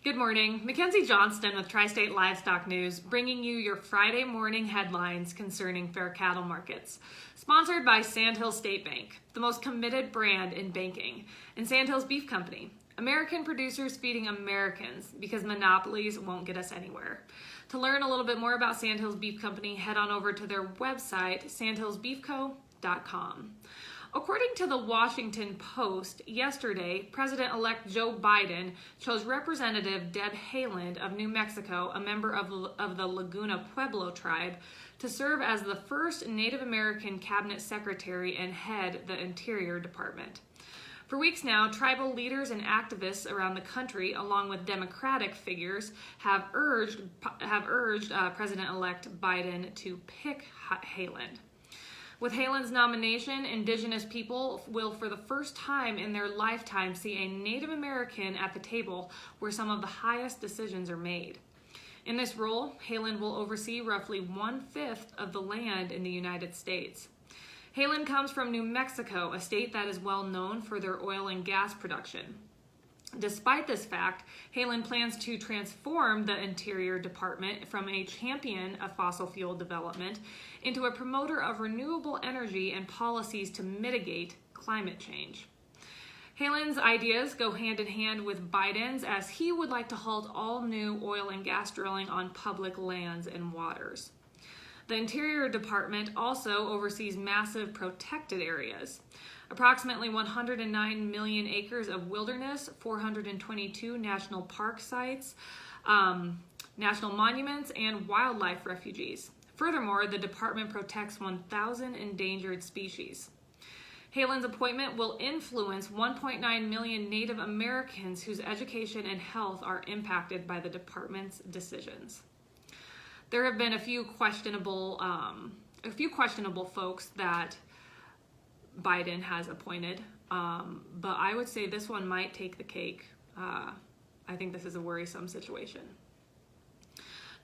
Good morning. Mackenzie Johnston with Tri-State Livestock News, bringing you your Friday morning headlines concerning fair cattle markets. Sponsored by Sandhills State Bank, the most committed brand in banking, and Sandhills Beef Company, American producers feeding Americans because monopolies won't get us anywhere. To learn a little bit more about Sandhills Beef Company, head on over to their website, sandhillsbeefco.com. According to the Washington Post, yesterday, President-elect Joe Biden chose Representative Deb Haaland of New Mexico, a member of the Laguna Pueblo tribe, to serve as the first Native American cabinet secretary and head the Interior Department. For weeks now, tribal leaders and activists around the country, along with Democratic figures, have urged President-elect Biden to pick Haaland. With Haaland's nomination, Indigenous people will for the first time in their lifetime see a Native American at the table where some of the highest decisions are made. In this role, Haaland will oversee roughly 1/5 of the land in the United States. Haaland comes from New Mexico, a state that is well known for their oil and gas production. Despite this fact, Haaland plans to transform the Interior Department from a champion of fossil fuel development into a promoter of renewable energy and policies to mitigate climate change. Haaland's ideas go hand in hand with Biden's, as he would like to halt all new oil and gas drilling on public lands and waters. The Interior Department also oversees massive protected areas. Approximately 109 million acres of wilderness, 422 national park sites, national monuments, and wildlife refuges. Furthermore, the department protects 1,000 endangered species. Haaland's appointment will influence 1.9 million Native Americans whose education and health are impacted by the department's decisions. There have been a few questionable folks that Biden has appointed, but I would say this one might take the cake. I think this is a worrisome situation.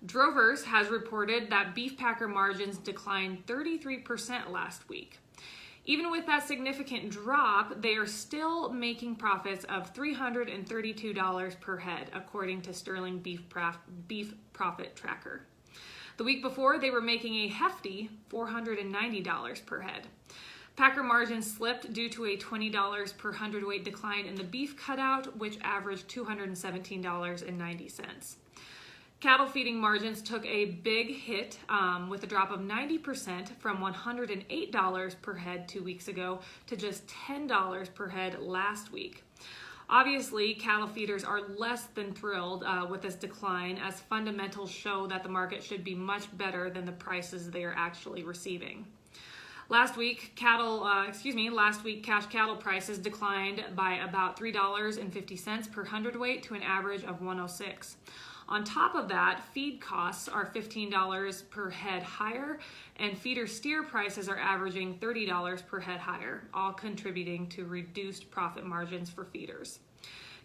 Drovers has reported that beef packer margins declined 33% last week. Even with that significant drop, they are still making profits of $332 per head, according to Sterling Beef Profit Tracker. The week before, they were making a hefty $490 per head. Packer margins slipped due to a $20 per hundredweight decline in the beef cutout, which averaged $217.90. Cattle feeding margins took a big hit with a drop of 90% from $108 per head 2 weeks ago to just $10 per head last week. Obviously, cattle feeders are less than thrilled with this decline, as fundamentals show that the market should be much better than the prices they are actually receiving. Last week, cash cattle prices declined by about $3.50 per hundredweight to an average of $106. On top of that, feed costs are $15 per head higher, and feeder steer prices are averaging $30 per head higher, all contributing to reduced profit margins for feeders.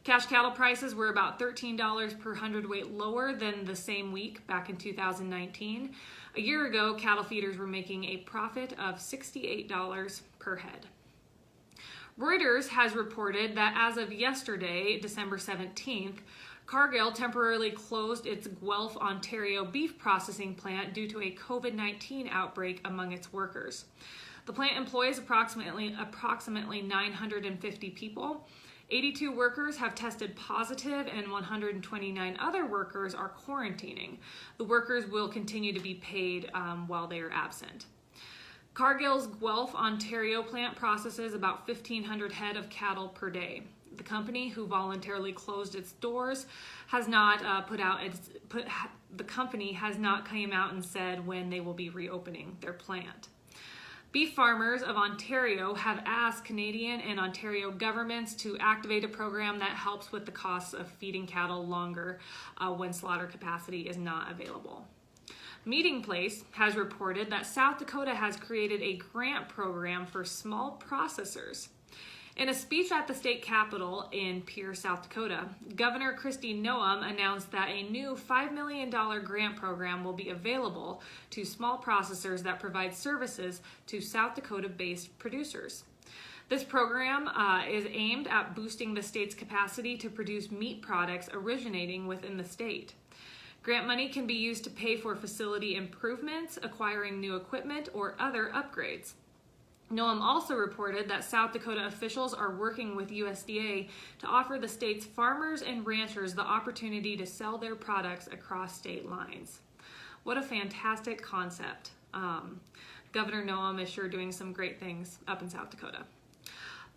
Cash cattle prices were about $13 per hundredweight lower than the same week back in 2019. A year ago, cattle feeders were making a profit of $68 per head. Reuters has reported that as of yesterday, December 17th, Cargill temporarily closed its Guelph, Ontario beef processing plant due to a COVID-19 outbreak among its workers. The plant employs approximately 950 people. 82 workers have tested positive and 129 other workers are quarantining. The workers will continue to be paid while they are absent. Cargill's Guelph, Ontario plant processes about 1,500 head of cattle per day. The company, who voluntarily closed its doors, has not the company has not come out and said when they will be reopening their plant. Beef farmers of Ontario have asked Canadian and Ontario governments to activate a program that helps with the costs of feeding cattle longer when slaughter capacity is not available. Meeting Place has reported that South Dakota has created a grant program for small processors. In a speech at the state capitol in Pierre, South Dakota, Governor Kristi Noem announced that a new $5 million grant program will be available to small processors that provide services to South Dakota-based producers. This program is aimed at boosting the state's capacity to produce meat products originating within the state. Grant money can be used to pay for facility improvements, acquiring new equipment, or other upgrades. Noam also reported that South Dakota officials are working with USDA to offer the state's farmers and ranchers the opportunity to sell their products across state lines. What a fantastic concept. Governor Noam is sure doing some great things up in South Dakota.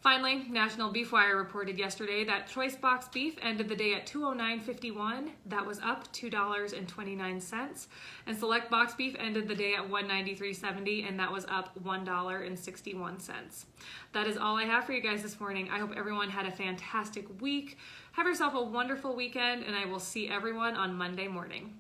Finally, National Beef Wire reported yesterday that choice box beef ended the day at $209.51. That was up $2.29. And select box beef ended the day at $193.70, and that was up $1.61. That is all I have for you guys this morning. I hope everyone had a fantastic week. Have yourself a wonderful weekend, and I will see everyone on Monday morning.